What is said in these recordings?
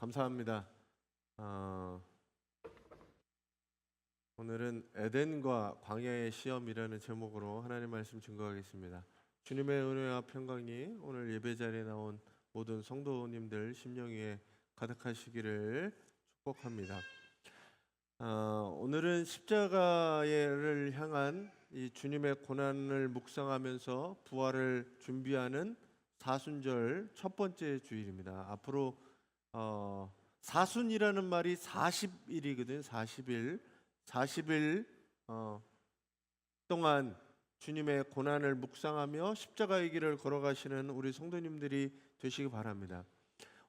감사합니다. 오늘은 에덴과 광야의 시험이라는 제목으로 하나님 말씀 증거하겠습니다. 주님의 은혜와 평강이 오늘 예배 자리에 나온 모든 성도님들 심령 위에 가득하시기를 축복합니다. 오늘은 십자가를 향한 이 주님의 고난을 묵상하면서 부활을 준비하는 사순절 첫 번째 주일입니다. 앞으로 사순이라는 말이 40일이거든요. 40일 동안 주님의 고난을 묵상하며 십자가의 길을 걸어가시는 우리 성도님들이 되시기 바랍니다.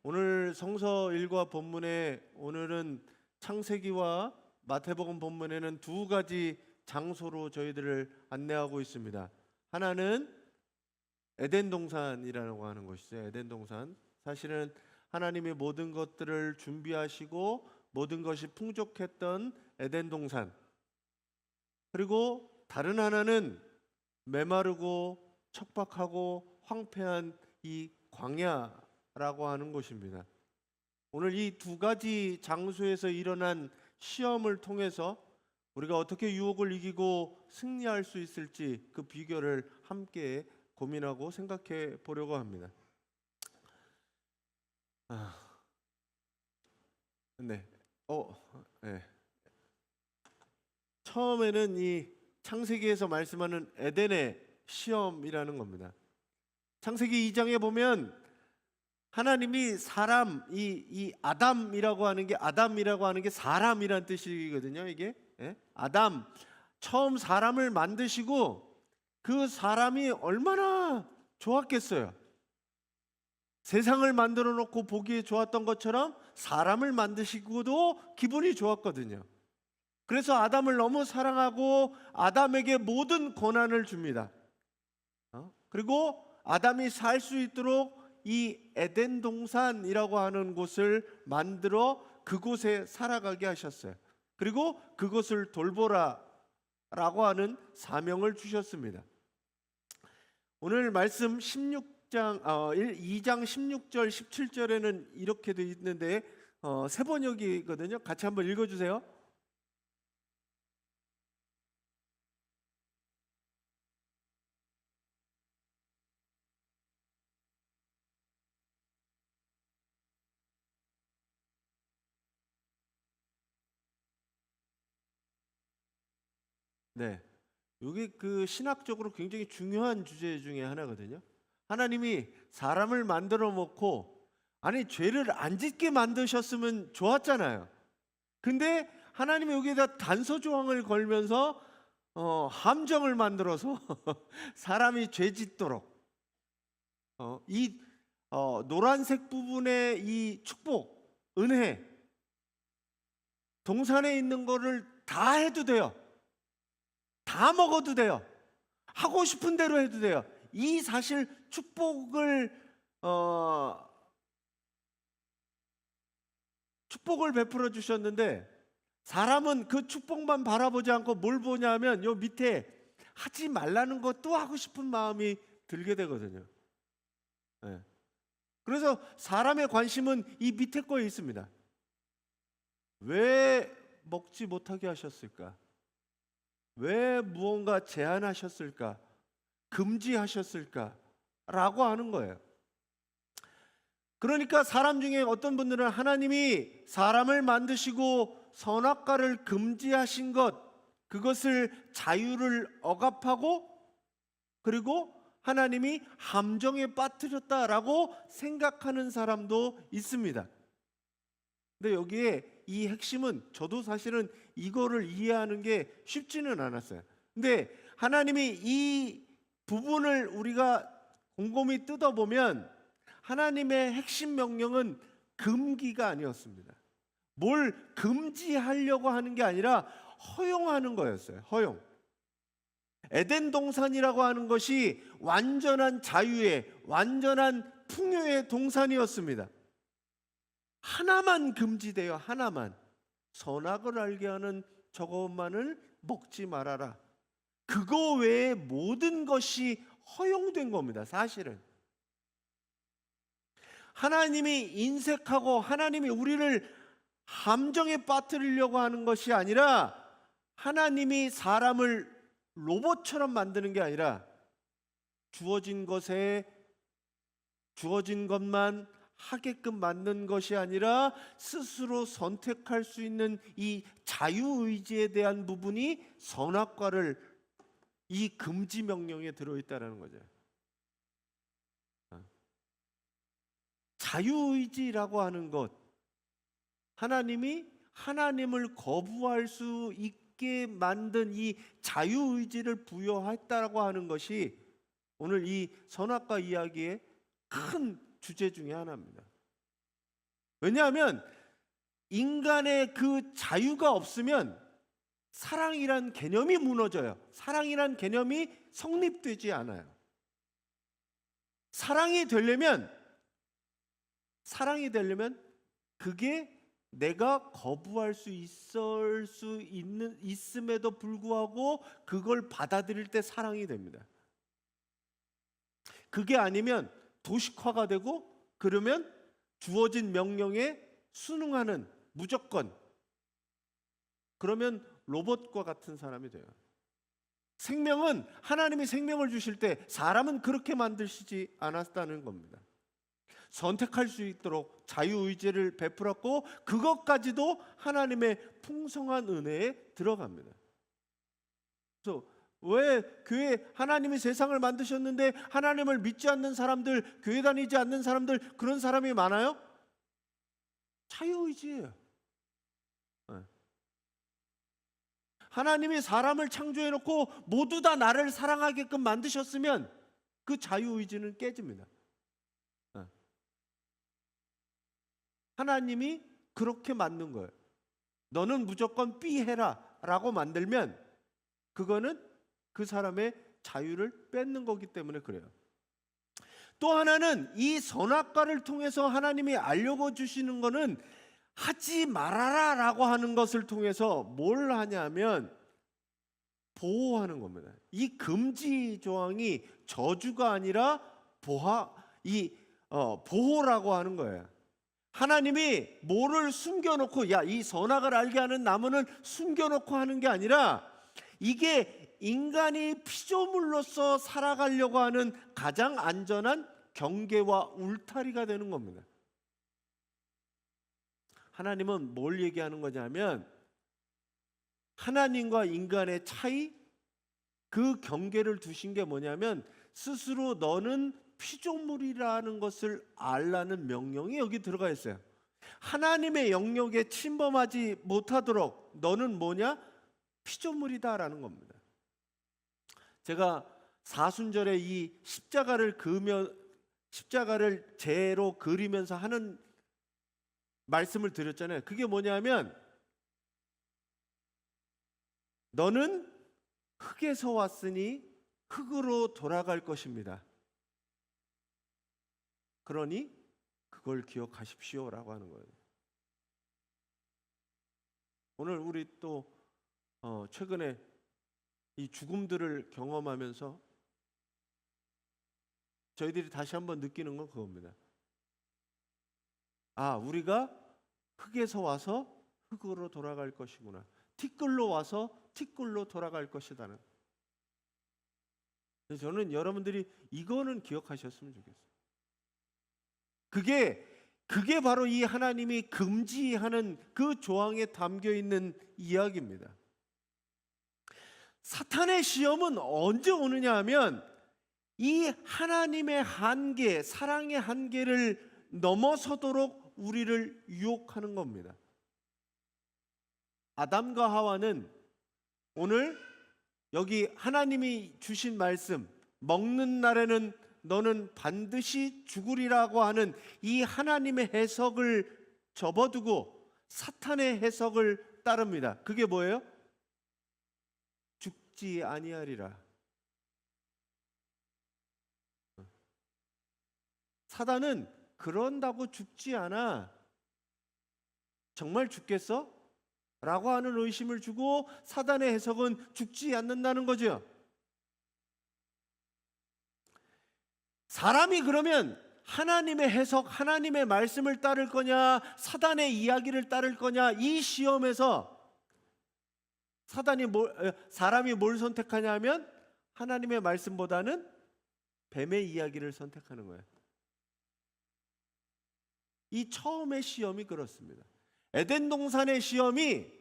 오늘 성서 1과 본문에 오늘은 창세기와 마태복음 본문에는 두 가지 장소로 저희들을 안내하고 있습니다. 하나는 에덴 동산이라고 하는 것이죠. 에덴 동산. 사실은 하나님이 모든 것들을 준비하시고 모든 것이 풍족했던 에덴 동산. 그리고 다른 하나는 메마르고 척박하고 황폐한 이 광야라고 하는 곳입니다. 오늘 이 두 가지 장소에서 일어난 시험을 통해서 우리가 어떻게 유혹을 이기고 승리할 수 있을지 그 비결을 함께 고민하고 생각해 보려고 합니다. 네. 처음에는 이 창세기에서 말씀하는 에덴의 시험이라는 겁니다. 창세기 2장에 보면 하나님이 사람, 이 아담이라고 하는 게 사람이란 뜻이거든요. 이게 아담, 처음 사람을 만드시고 그 사람이 얼마나 좋았겠어요. 세상을 만들어 놓고 보기에 좋았던 것처럼 사람을 만드시고도 기분이 좋았거든요. 그래서 아담을 너무 사랑하고 아담에게 모든 권한을 줍니다. 그리고 아담이 살 수 있도록 이 에덴 동산이라고 하는 곳을 만들어 그곳에 살아가게 하셨어요. 그리고 그것을 돌보라라고 하는 사명을 주셨습니다. 오늘 말씀 2장 16절 17절에는 이렇게 되어 있는데 세 번역이거든요. 같이 한번 읽어주세요. 네, 여기 그 신학적으로 굉장히 중요한 주제 중에 하나거든요. 하나님이 사람을 만들어 놓고 죄를 안 짓게 만드셨으면 좋았잖아요. 근데 하나님이 여기에다 단서 조항을 걸면서 함정을 만들어서 사람이 죄 짓도록 이 노란색 부분의 이 축복, 은혜, 동산에 있는 거를 다 해도 돼요. 다 먹어도 돼요. 하고 싶은 대로 해도 돼요. 이 사실 축복을 베풀어 주셨는데 사람은 그 축복만 바라보지 않고 뭘 보냐면 요 밑에 하지 말라는 것도 하고 싶은 마음이 들게 되거든요. 그래서 사람의 관심은 이 밑에 거에 있습니다. 왜 먹지 못하게 하셨을까? 왜 무언가 제한하셨을까? 금지하셨을까? 라고 하는 거예요. 그러니까 사람 중에 어떤 분들은 하나님이 사람을 만드시고 선악과를 금지하신 것, 그것을 자유를 억압하고 그리고 하나님이 함정에 빠뜨렸다라고 생각하는 사람도 있습니다. 근데 여기에 이 핵심은 저도 사실은 이거를 이해하는 게 쉽지는 않았어요. 근데 하나님이 이 부분을 우리가 곰곰이 뜯어보면 하나님의 핵심 명령은 금기가 아니었습니다. 뭘 금지하려고 하는 게 아니라 허용하는 거였어요. 허용. 에덴 동산이라고 하는 것이 완전한 자유의, 완전한 풍요의 동산이었습니다. 하나만 금지돼요. 하나만. 선악을 알게 하는 저것만을 먹지 말아라. 그거 외에 모든 것이 허용된 겁니다. 사실은 하나님이 인색하고 하나님이 우리를 함정에 빠뜨리려고 하는 것이 아니라, 하나님이 사람을 로봇처럼 만드는 게 아니라 주어진 것만 하게끔 만든 것이 아니라 스스로 선택할 수 있는 이 자유의지에 대한 부분이 선악과를, 이 금지 명령에 들어있다는 거죠. 자유의지라고 하는 것, 하나님이 하나님을 거부할 수 있게 만든 이 자유의지를 부여했다라고 하는 것이 오늘 이 선악과 이야기의 큰 주제 중에 하나입니다. 왜냐하면 인간의 그 자유가 없으면 사랑이란 개념이 무너져요. 사랑이란 개념이 성립되지 않아요. 사랑이 되려면 그게 내가 거부할 수 있음에도 불구하고 그걸 받아들일 때 사랑이 됩니다. 그게 아니면 도식화가 되고, 그러면 주어진 명령에 순응하는, 무조건, 그러면 로봇과 같은 사람이 돼요. 생명은, 하나님이 생명을 주실 때 사람은 그렇게 만드시지 않았다는 겁니다. 선택할 수 있도록 자유의지를 베풀었고, 그것까지도 하나님의 풍성한 은혜에 들어갑니다. 그래서 왜 교회, 하나님이 세상을 만드셨는데 하나님을 믿지 않는 사람들, 교회 다니지 않는 사람들, 그런 사람이 많아요? 자유의지예요. 하나님이 사람을 창조해놓고 모두 다 나를 사랑하게끔 만드셨으면 그 자유의지는 깨집니다. 하나님이 그렇게 만든 거예요. 너는 무조건 B 해라 라고 만들면 그거는 그 사람의 자유를 뺏는 거기 때문에 그래요. 또 하나는 이 선악과를 통해서 하나님이 알려주시는 거는 하지 말아라 라고 하는 것을 통해서 뭘 하냐면 보호하는 겁니다. 이 금지 조항이 저주가 아니라 보호라고 하는 거예요. 하나님이 뭐를 숨겨놓고, 야, 이 선악을 알게 하는 나무는 숨겨놓고 하는 게 아니라, 이게 인간이 피조물로서 살아가려고 하는 가장 안전한 경계와 울타리가 되는 겁니다. 하나님은 뭘 얘기하는 거냐면, 하나님과 인간의 차이, 그 경계를 두신 게 뭐냐면, 스스로 너는 피조물이라는 것을 알라는 명령이 여기 들어가 있어요. 하나님의 영역에 침범하지 못하도록 너는 뭐냐? 피조물이다라는 겁니다. 제가 사순절에 이 십자가를 재로 그리면서 하는 말씀을 드렸잖아요. 그게 뭐냐면, 너는 흙에서 왔으니 흙으로 돌아갈 것입니다. 그러니 그걸 기억하십시오라고 하는 거예요. 오늘 우리 또 최근에 이 죽음들을 경험하면서 저희들이 다시 한번 느끼는 건 그겁니다. 아, 우리가 흙에서 와서 흙으로 돌아갈 것이구나. 티끌로 와서 티끌로 돌아갈 것이다는. 저는 여러분들이 이거는 기억하셨으면 좋겠어요. 그게 바로 이 하나님이 금지하는 그 조항에 담겨 있는 이야기입니다. 사탄의 시험은 언제 오느냐 하면, 이 하나님의 한계, 사랑의 한계를 넘어서도록 우리를 유혹하는 겁니다. 아담과 하와는 오늘 여기 하나님이 주신 말씀, 먹는 날에는 너는 반드시 죽으리라고 하는 이 하나님의 해석을 접어두고 사탄의 해석을 따릅니다. 그게 뭐예요? 죽지 아니하리라. 사단은 그런다고 죽지 않아. 정말 죽겠어? 라고 하는 의심을 주고, 사단의 해석은 죽지 않는다는 거죠. 사람이 그러면 하나님의 해석, 하나님의 말씀을 따를 거냐, 사단의 이야기를 따를 거냐, 이 시험에서 사람이 뭘 선택하냐면 하나님의 말씀보다는 뱀의 이야기를 선택하는 거예요. 이 처음의 시험이 그렇습니다. 에덴 동산의 시험이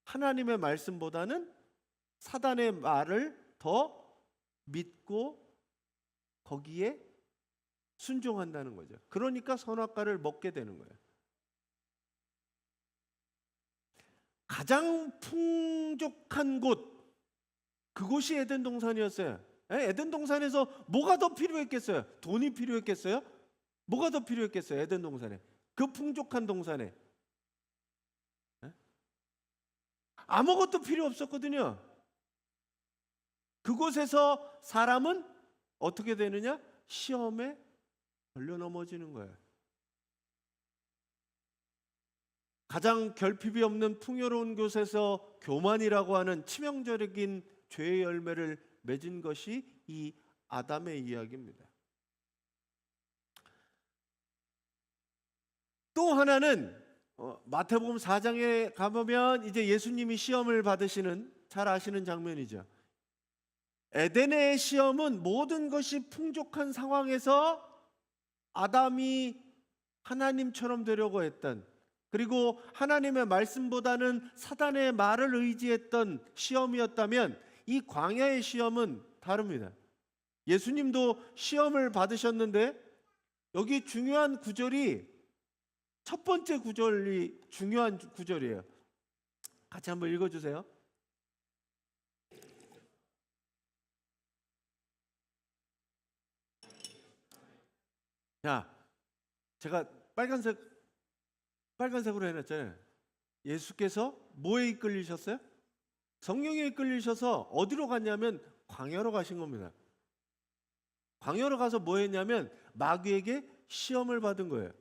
하나님의 말씀보다는 사단의 말을 더 믿고 거기에 순종한다는 거죠. 그러니까 선악과를 먹게 되는 거예요. 가장 풍족한 곳, 그곳이 에덴 동산이었어요. 에덴 동산에서 뭐가 더 필요했겠어요? 돈이 필요했겠어요? 뭐가 더 필요했겠어요? 에덴 동산에, 그 풍족한 동산에 아무것도 필요 없었거든요. 그곳에서 사람은 어떻게 되느냐? 시험에 걸려 넘어지는 거예요. 가장 결핍이 없는 풍요로운 곳에서 교만이라고 하는 치명적인 죄의 열매를 맺은 것이 이 아담의 이야기입니다. 또 하나는 마태복음 4장에 가보면 이제 예수님이 시험을 받으시는, 잘 아시는 장면이죠. 에덴의 시험은 모든 것이 풍족한 상황에서 아담이 하나님처럼 되려고 했던, 그리고 하나님의 말씀보다는 사단의 말을 의지했던 시험이었다면, 이 광야의 시험은 다릅니다. 예수님도 시험을 받으셨는데 여기 중요한 구절이, 첫 번째 구절이 중요한 구절이에요. 같이 한번 읽어주세요. 자, 제가 빨간색으로 해놨잖아요. 예수께서 뭐에 이끌리셨어요? 성령에 이끌리셔서 어디로 갔냐면 광야로 가신 겁니다. 광야로 가서 뭐 했냐면 마귀에게 시험을 받은 거예요.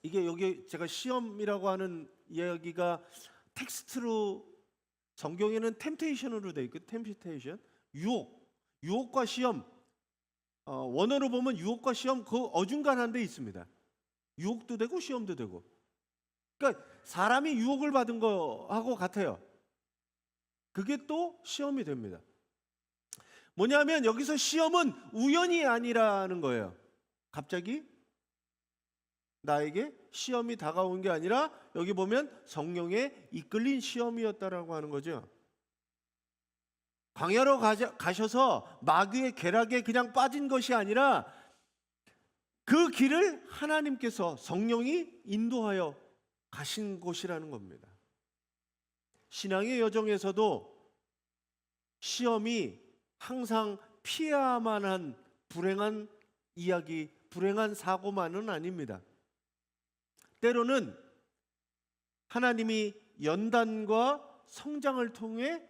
이게 여기 제가 시험이라고 하는 이야기가 텍스트로, 성경에는 템테이션으로 돼 있고, 템테이션, 유혹과 시험, 원어로 보면 유혹과 시험 그 어중간한 데 있습니다. 유혹도 되고 시험도 되고. 그러니까 사람이 유혹을 받은 거하고 같아요. 그게 또 시험이 됩니다. 뭐냐면 여기서 시험은 우연이 아니라는 거예요. 갑자기 나에게 시험이 다가온 게 아니라 여기 보면 성령에 이끌린 시험이었다라고 하는 거죠. 광야로 가셔서 마귀의 계략에 그냥 빠진 것이 아니라 그 길을 하나님께서, 성령이 인도하여 가신 곳이라는 겁니다. 신앙의 여정에서도 시험이 항상 피해야만 한 불행한 이야기, 불행한 사고만은 아닙니다. 때로는 하나님이 연단과 성장을 통해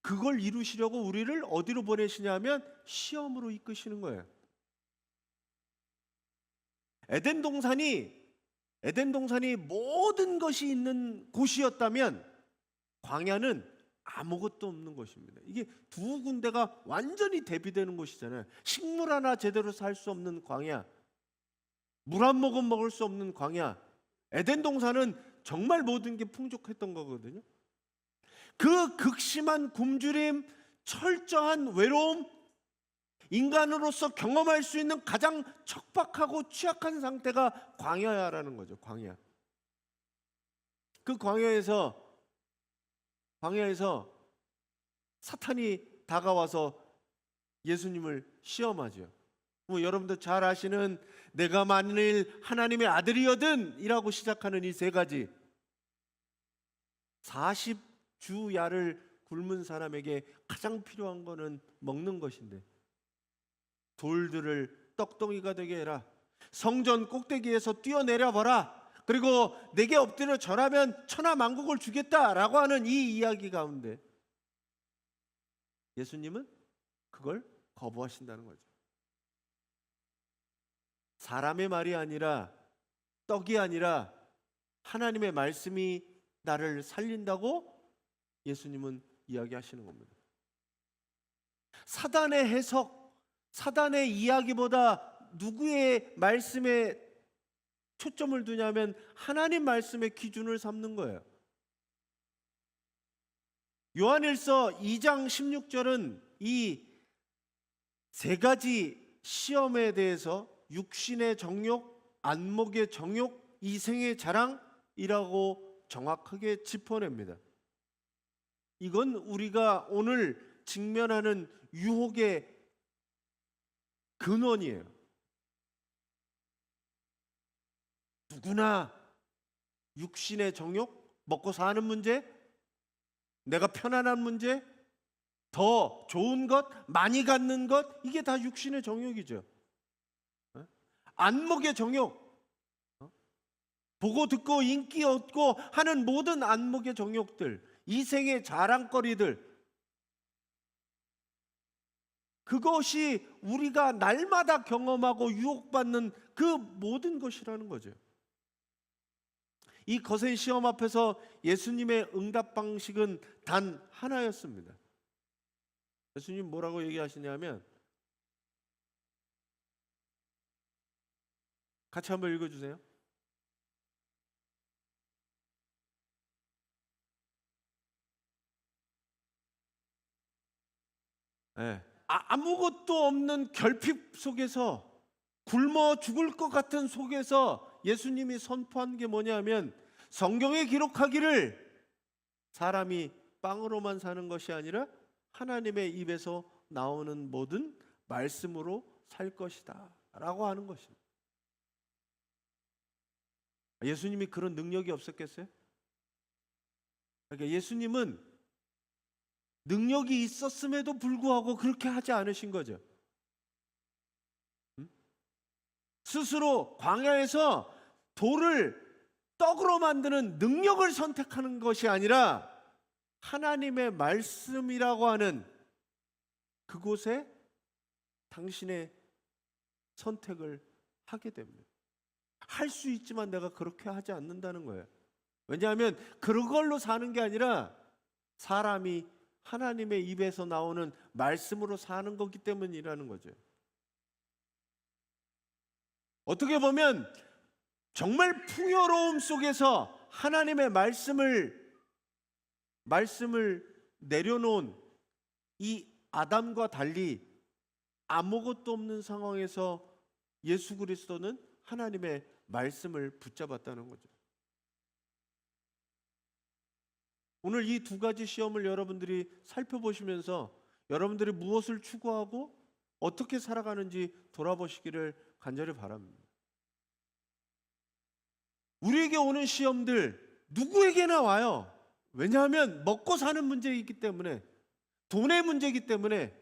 그걸 이루시려고 우리를 어디로 보내시냐면 시험으로 이끄시는 거예요. 에덴 동산이 모든 것이 있는 곳이었다면 광야는 아무것도 없는 곳입니다. 이게 두 군데가 완전히 대비되는 곳이잖아요. 식물 하나 제대로 살 수 없는 광야, 물 한 모금 먹을 수 없는 광야. 에덴 동산은 정말 모든 게 풍족했던 거거든요. 그 극심한 굶주림, 철저한 외로움, 인간으로서 경험할 수 있는 가장 척박하고 취약한 상태가 광야라는 거죠. 광야. 그 광야에서 사탄이 다가와서 예수님을 시험하죠. 뭐 여러분도 잘 아시는 내가 만일 하나님의 아들이거든 이라고 시작하는 이 세 가지. 40주야를 굶은 사람에게 가장 필요한 거는 먹는 것인데, 돌들을 떡덩이가 되게 해라, 성전 꼭대기에서 뛰어내려 봐라, 그리고 내게 엎드려 절하면 천하만국을 주겠다라고 하는 이 이야기 가운데 예수님은 그걸 거부하신다는 거죠. 사람의 말이 아니라, 떡이 아니라 하나님의 말씀이 나를 살린다고 예수님은 이야기하시는 겁니다. 사단의 해석, 사단의 이야기보다 누구의 말씀에 초점을 두냐면 하나님 말씀의 기준을 삼는 거예요. 요한일서 2장 16절은 이 세 가지 시험에 대해서 육신의 정욕, 안목의 정욕, 이생의 자랑이라고 정확하게 짚어냅니다. 이건 우리가 오늘 직면하는 유혹의 근원이에요. 누구나 육신의 정욕, 먹고 사는 문제, 내가 편안한 문제, 더 좋은 것, 많이 갖는 것, 이게 다 육신의 정욕이죠. 안목의 정욕, 보고 듣고 인기 얻고 하는 모든 안목의 정욕들, 이생의 자랑거리들, 그것이 우리가 날마다 경험하고 유혹받는 그 모든 것이라는 거죠. 이 거센 시험 앞에서 예수님의 응답 방식은 단 하나였습니다. 예수님 뭐라고 얘기하시냐면, 같이 한번 읽어주세요. 네. 아무것도 없는 결핍 속에서, 굶어 죽을 것 같은 속에서 예수님이 선포한 게 뭐냐면, 성경에 기록하기를 사람이 빵으로만 사는 것이 아니라 하나님의 입에서 나오는 모든 말씀으로 살 것이다 라고 하는 것입니다. 예수님이 그런 능력이 없었겠어요? 그러니까 예수님은 능력이 있었음에도 불구하고 그렇게 하지 않으신 거죠. 스스로 광야에서 돌을 떡으로 만드는 능력을 선택하는 것이 아니라 하나님의 말씀이라고 하는 그곳에 당신의 선택을 하게 됩니다. 할 수 있지만 내가 그렇게 하지 않는다는 거예요. 왜냐하면 그걸로 사는 게 아니라 사람이 하나님의 입에서 나오는 말씀으로 사는 거기 때문이라는 거죠. 어떻게 보면 정말 풍요로움 속에서 하나님의 말씀을 내려놓은 이 아담과 달리 아무것도 없는 상황에서 예수 그리스도는 하나님의 말씀을 붙잡았다는 거죠. 오늘 이 두 가지 시험을 여러분들이 살펴보시면서 여러분들이 무엇을 추구하고 어떻게 살아가는지 돌아보시기를 간절히 바랍니다. 우리에게 오는 시험들 누구에게나 와요. 왜냐하면 먹고 사는 문제이기 때문에, 돈의 문제이기 때문에,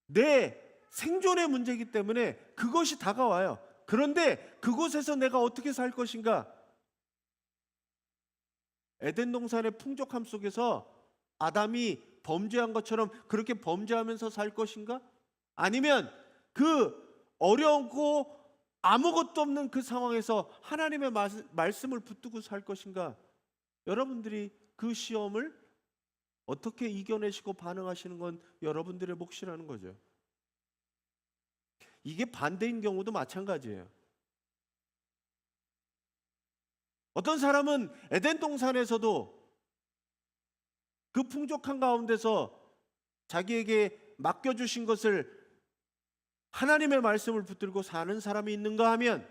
내 생존의 문제이기 때문에 그것이 다가와요. 그런데 그곳에서 내가 어떻게 살 것인가? 에덴 동산의 풍족함 속에서 아담이 범죄한 것처럼 그렇게 범죄하면서 살 것인가? 아니면 그 어렵고 아무것도 없는 그 상황에서 하나님의 말씀을 붙들고 살 것인가? 여러분들이 그 시험을 어떻게 이겨내시고 반응하시는 건 여러분들의 몫이라는 거죠. 이게 반대인 경우도 마찬가지예요. 어떤 사람은 에덴 동산에서도 그 풍족한 가운데서 자기에게 맡겨주신 것을 하나님의 말씀을 붙들고 사는 사람이 있는가 하면,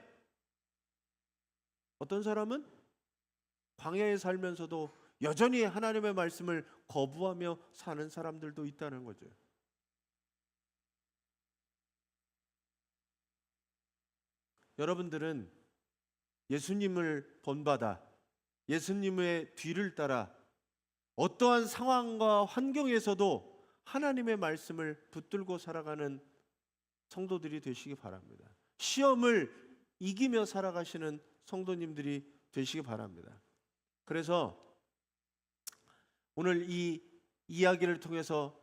어떤 사람은 광야에 살면서도 여전히 하나님의 말씀을 거부하며 사는 사람들도 있다는 거죠. 여러분들은 예수님을 본받아 예수님의 뒤를 따라 어떠한 상황과 환경에서도 하나님의 말씀을 붙들고 살아가는 성도들이 되시기 바랍니다. 시험을 이기며 살아가시는 성도님들이 되시기 바랍니다. 그래서 오늘 이 이야기를 통해서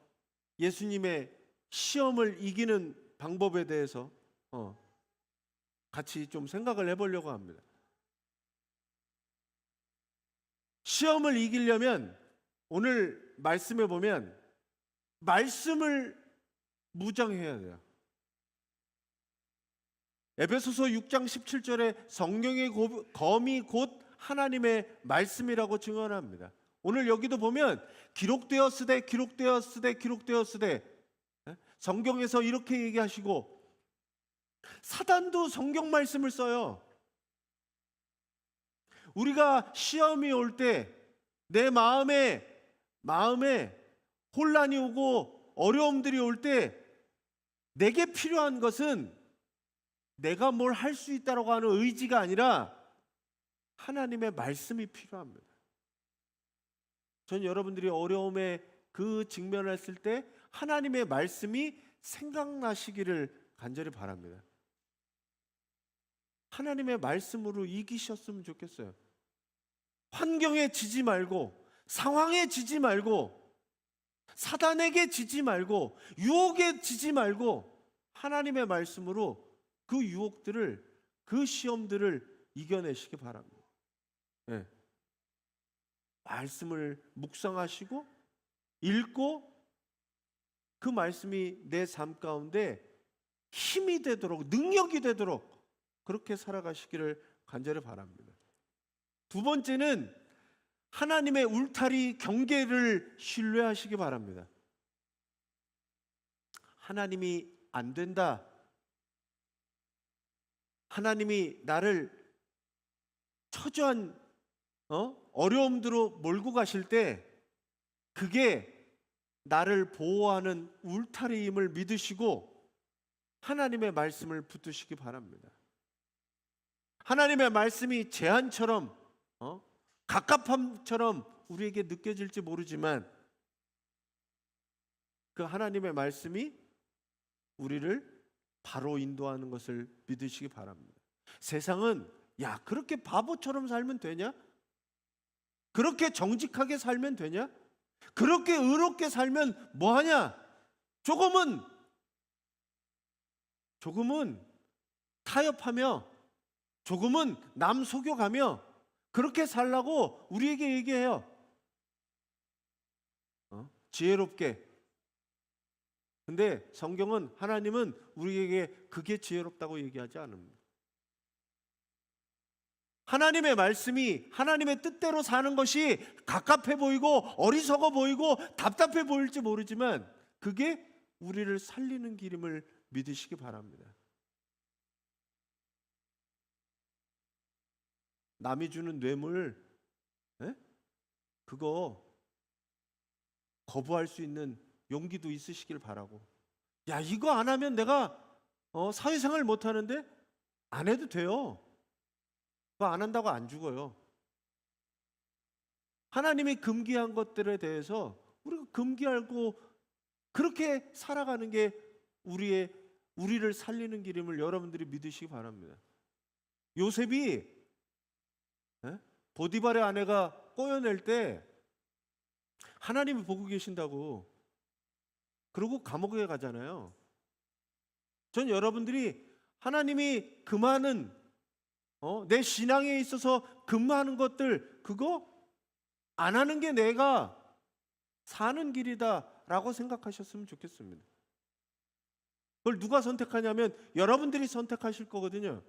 예수님의 시험을 이기는 방법에 대해서 같이 좀 생각을 해보려고 합니다. 시험을 이기려면 오늘 말씀에 보면 말씀을 무장해야 돼요. 에베소서 6장 17절에 성령의 검이 곧 하나님의 말씀이라고 증언합니다. 오늘 여기도 보면 기록되었으되 기록되었으되 기록되었으되, 성경에서 이렇게 얘기하시고, 사단도 성경 말씀을 써요. 우리가 시험이 올 때 내 마음에 혼란이 오고 어려움들이 올 때 내게 필요한 것은 내가 뭘 할 수 있다라고 하는 의지가 아니라 하나님의 말씀이 필요합니다. 전 여러분들이 어려움에 그 직면을 했을 때 하나님의 말씀이 생각나시기를 간절히 바랍니다. 하나님의 말씀으로 이기셨으면 좋겠어요. 환경에 지지 말고, 상황에 지지 말고, 사단에게 지지 말고, 유혹에 지지 말고, 하나님의 말씀으로 그 유혹들을, 그 시험들을 이겨내시기 바랍니다. 네. 말씀을 묵상하시고 읽고 그 말씀이 내 삶 가운데 힘이 되도록, 능력이 되도록 그렇게 살아가시기를 간절히 바랍니다. 두 번째는 하나님의 울타리 경계를 신뢰하시기 바랍니다. 하나님이 안 된다, 하나님이 나를 처절한 어려움으로 몰고 가실 때 그게 나를 보호하는 울타리임을 믿으시고 하나님의 말씀을 붙드시기 바랍니다. 하나님의 말씀이 제한처럼, 갑갑함처럼 우리에게 느껴질지 모르지만 그 하나님의 말씀이 우리를 바로 인도하는 것을 믿으시기 바랍니다. 세상은 야, 그렇게 바보처럼 살면 되냐? 그렇게 정직하게 살면 되냐? 그렇게 의롭게 살면 뭐하냐? 조금은 타협하며, 조금은 남 속여가며 그렇게 살라고 우리에게 얘기해요. 지혜롭게. 근데 성경은, 하나님은 우리에게 그게 지혜롭다고 얘기하지 않습니다. 하나님의 말씀이 하나님의 뜻대로 사는 것이 갑갑해 보이고 어리석어 보이고 답답해 보일지 모르지만 그게 우리를 살리는 길임을 믿으시기 바랍니다. 남이 주는 뇌물, 그거 거부할 수 있는 용기도 있으시길 바라고, 야, 이거 안 하면 내가 사회생활 못 하는데 안 해도 돼요. 그거 안 한다고 안 죽어요. 하나님이 금기한 것들에 대해서 우리가 금기하고 그렇게 살아가는 게 우리를 살리는 길임을 여러분들이 믿으시기 바랍니다. 요셉이 보디발의 아내가 꼬여낼 때 하나님이 보고 계신다고 그러고 감옥에 가잖아요. 전 여러분들이 하나님이 금하는, 내 신앙에 있어서 금하는 것들, 그거 안 하는 게 내가 사는 길이다 라고 생각하셨으면 좋겠습니다. 그걸 누가 선택하냐면 여러분들이 선택하실 거거든요.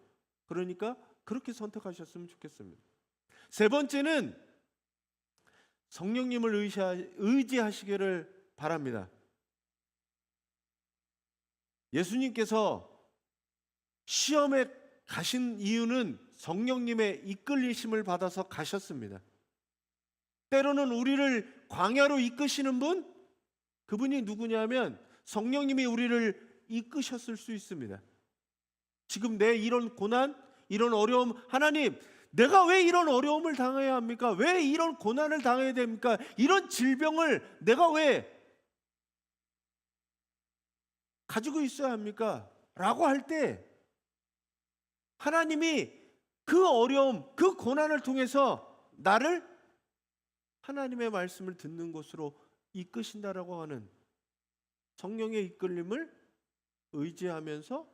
그러니까 그렇게 선택하셨으면 좋겠습니다. 세 번째는 성령님을 의지하시기를 바랍니다. 예수님께서 시험에 가신 이유는 성령님의 이끌리심을 받아서 가셨습니다. 때로는 우리를 광야로 이끄시는 분, 그분이 누구냐면 성령님이 우리를 이끄셨을 수 있습니다. 지금 내 이런 고난, 이런 어려움, 하나님, 내가 왜 이런 어려움을 당해야 합니까? 왜 이런 고난을 당해야 됩니까? 이런 질병을 내가 왜 가지고 있어야 합니까? 라고 할 때 하나님이 그 어려움, 그 고난을 통해서 나를 하나님의 말씀을 듣는 곳으로 이끄신다라고 하는 성령의 이끌림을 의지하면서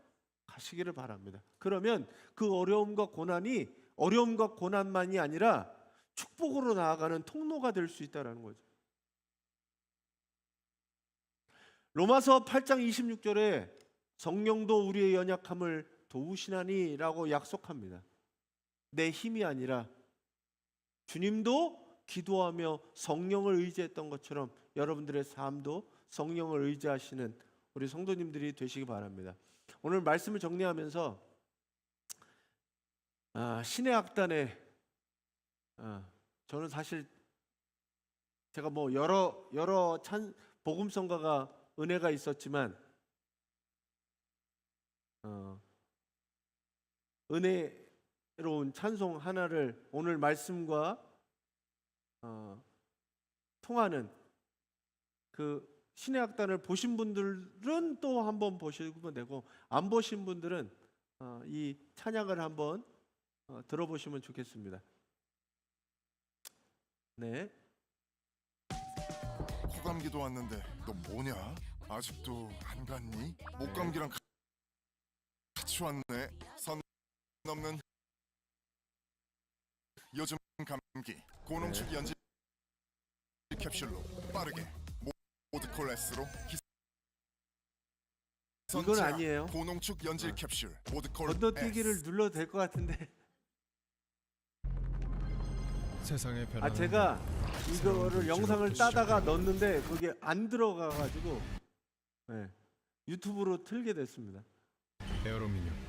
가시기를 바랍니다. 그러면 그 어려움과 고난만이 아니라 축복으로 나아가는 통로가 될 수 있다는 거죠. 로마서 8장 26절에 성령도 우리의 연약함을 도우시나니라고 약속합니다. 내 힘이 아니라 주님도 기도하며 성령을 의지했던 것처럼 여러분들의 삶도 성령을 의지하시는 우리 성도님들이 되시기 바랍니다. 오늘 말씀을 정리하면서 신의 악단에 저는 사실 제가 뭐 여러 복음성가가 은혜가 있었지만 은혜로운 찬송 하나를 오늘 말씀과 통하는 그 신의 악단을 보신 분들은 또 한번 보시면 되고, 안 보신 분들은 이 찬양을 한번 들어보시면 좋겠습니다. 네. 코감기도 왔는데 너 뭐냐? 아직도 안 갔니? 목감기랑 같이 왔네. 선 넘는 요즘 감기 고농축 연질 캡슐로 빠르게 모드 콜레스로 이건 아니에요. 고농축 연질 캡슐 모드 콜 건너뛰기를 눌러도 될 것 같은데. 세상의 변화는 제가 이거를 영상을 따다가 넣었는데 그게 안 들어가가지고 유튜브로 틀게 됐습니다. 에어로미늄.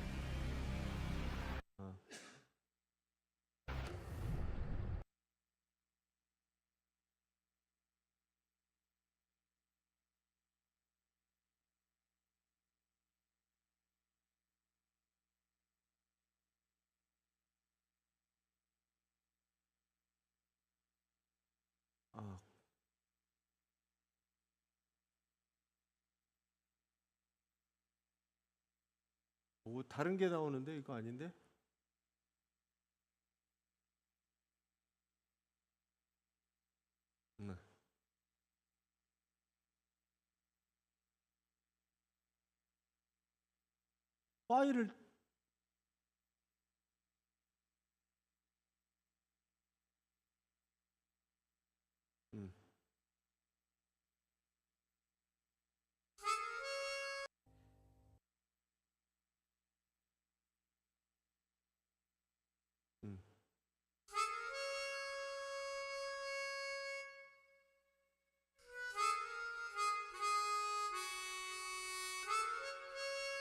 다른 게 나오는데 이거 아닌데? 네. 파일을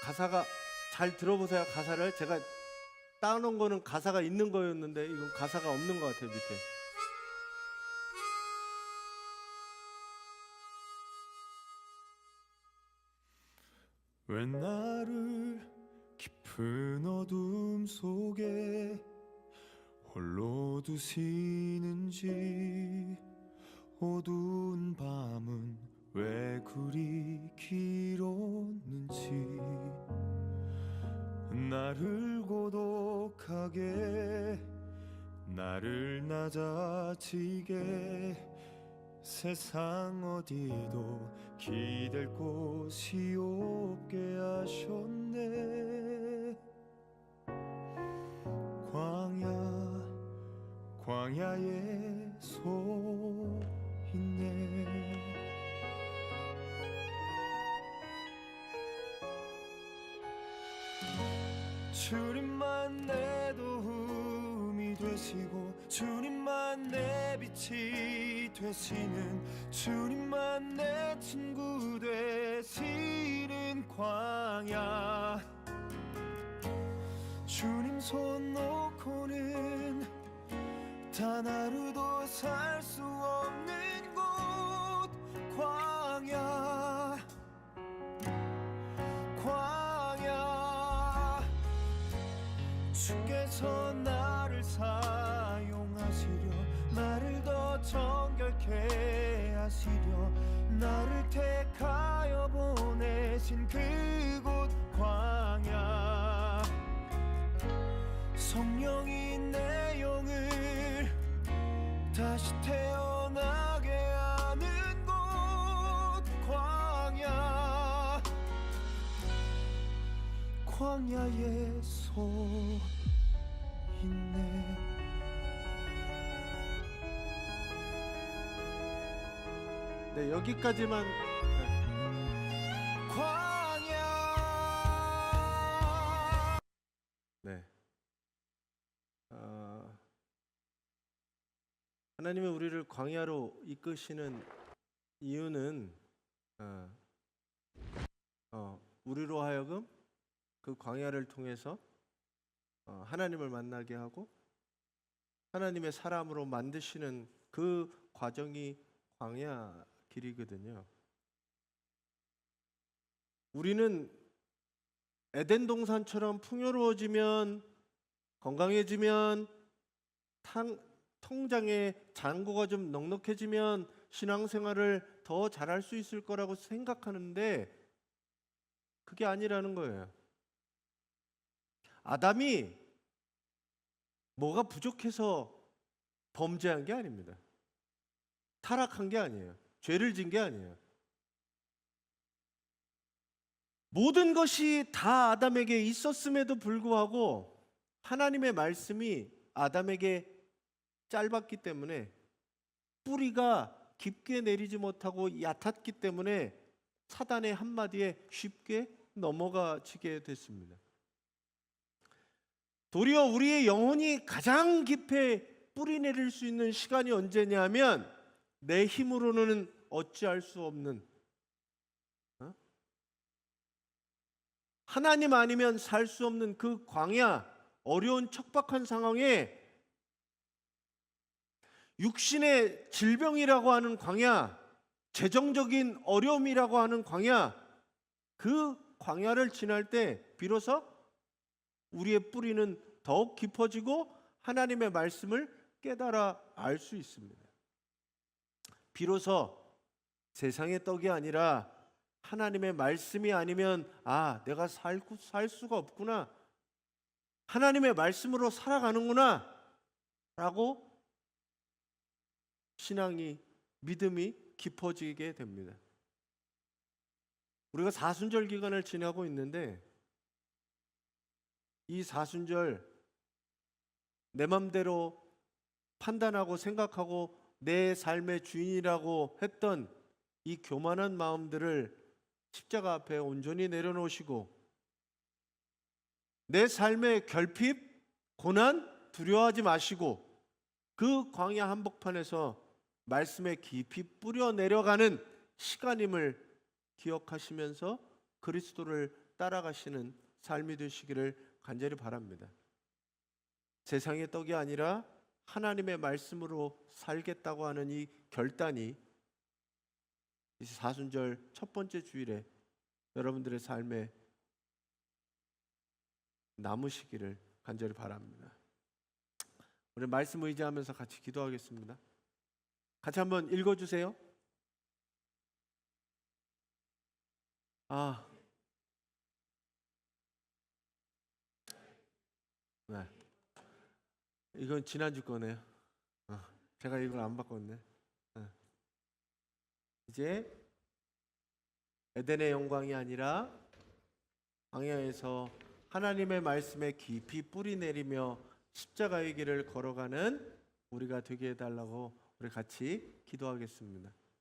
가사가 잘 들어보세요. 가사를 제가 따놓은 거는 가사가 있는 거였는데 이건 가사가 없는 것 같아요. 밑에. 왜 나를 깊은 어둠 속에 홀로 두시는지, 어두운 밤은 왜 그리 길었는지, 나를 고독하게 나를 낮아지게 세상 어디도 기댈 곳이 없게 하셨네. 광야에 서 있네. 주님만 내 도움이 되시고 주님만 내 빛이 되시는, 주님만 내 친구 되시는 광야. 주님 손 놓고는 단 하루도 살 수 없는 곳, 광야. 주께서 나를 사용하시려, 나를 더 정결케 하시려, 나를 택하여 보내신 그곳 광야. 성령이 내 영을 다시 태어나게 하는 곳, 광야. 광야에 서 있네. 네, 여기까지만. 하나님이 우리를 광야로 이끄시는 이유는 우리로 하여금 그 광야를 통해서 하나님을 만나게 하고 하나님의 사람으로 만드시는 그 과정이 광야 길이거든요. 우리는 에덴 동산처럼 풍요로워지면 건강해지면 통장에 잔고가 좀 넉넉해지면 신앙생활을 더 잘할 수 있을 거라고 생각하는데 그게 아니라는 거예요. 아담이 뭐가 부족해서 범죄한 게 아닙니다. 타락한 게 아니에요. 죄를 진 게 아니에요. 모든 것이 다 아담에게 있었음에도 불구하고 하나님의 말씀이 아담에게 짧았기 때문에 뿌리가 깊게 내리지 못하고 얕았기 때문에 사단의 한마디에 쉽게 넘어가지게 됐습니다. 도리어 우리의 영혼이 가장 깊이 뿌리 내릴 수 있는 시간이 언제냐면 내 힘으로는 어찌할 수 없는 하나님 아니면 살 수 없는 그 광야, 어려운 척박한 상황에 육신의 질병이라고 하는 광야, 재정적인 어려움이라고 하는 광야, 그 광야를 지날 때 비로소 우리의 뿌리는 더욱 깊어지고 하나님의 말씀을 깨달아 알 수 있습니다. 비로소 세상의 떡이 아니라 하나님의 말씀이 아니면 내가 살 수가 없구나, 하나님의 말씀으로 살아가는구나 라고 신앙이, 믿음이 깊어지게 됩니다. 우리가 사순절 기간을 지나고 있는데 이 사순절 내 맘대로 판단하고 생각하고 내 삶의 주인이라고 했던 이 교만한 마음들을 십자가 앞에 온전히 내려놓으시고 내 삶의 결핍, 고난 두려워하지 마시고 그 광야 한복판에서 말씀에 깊이 뿌려 내려가는 시간임을 기억하시면서 그리스도를 따라가시는 삶이 되시기를 간절히 바랍니다. 세상의 떡이 아니라 하나님의 말씀으로 살겠다고 하는 이 결단이 이 사순절 첫 번째 주일에 여러분들의 삶에 남으시기를 간절히 바랍니다. 우리 말씀 의지하면서 같이 기도하겠습니다. 같이 한번 읽어주세요. 네. 이건 지난주 거네요. 제가 이걸 안 바꿨네. 이제 에덴의 영광이 아니라 광야에서 하나님의 말씀에 깊이 뿌리 내리며 십자가의 길을 걸어가는 우리가 되게 해달라고 우리 같이 기도하겠습니다.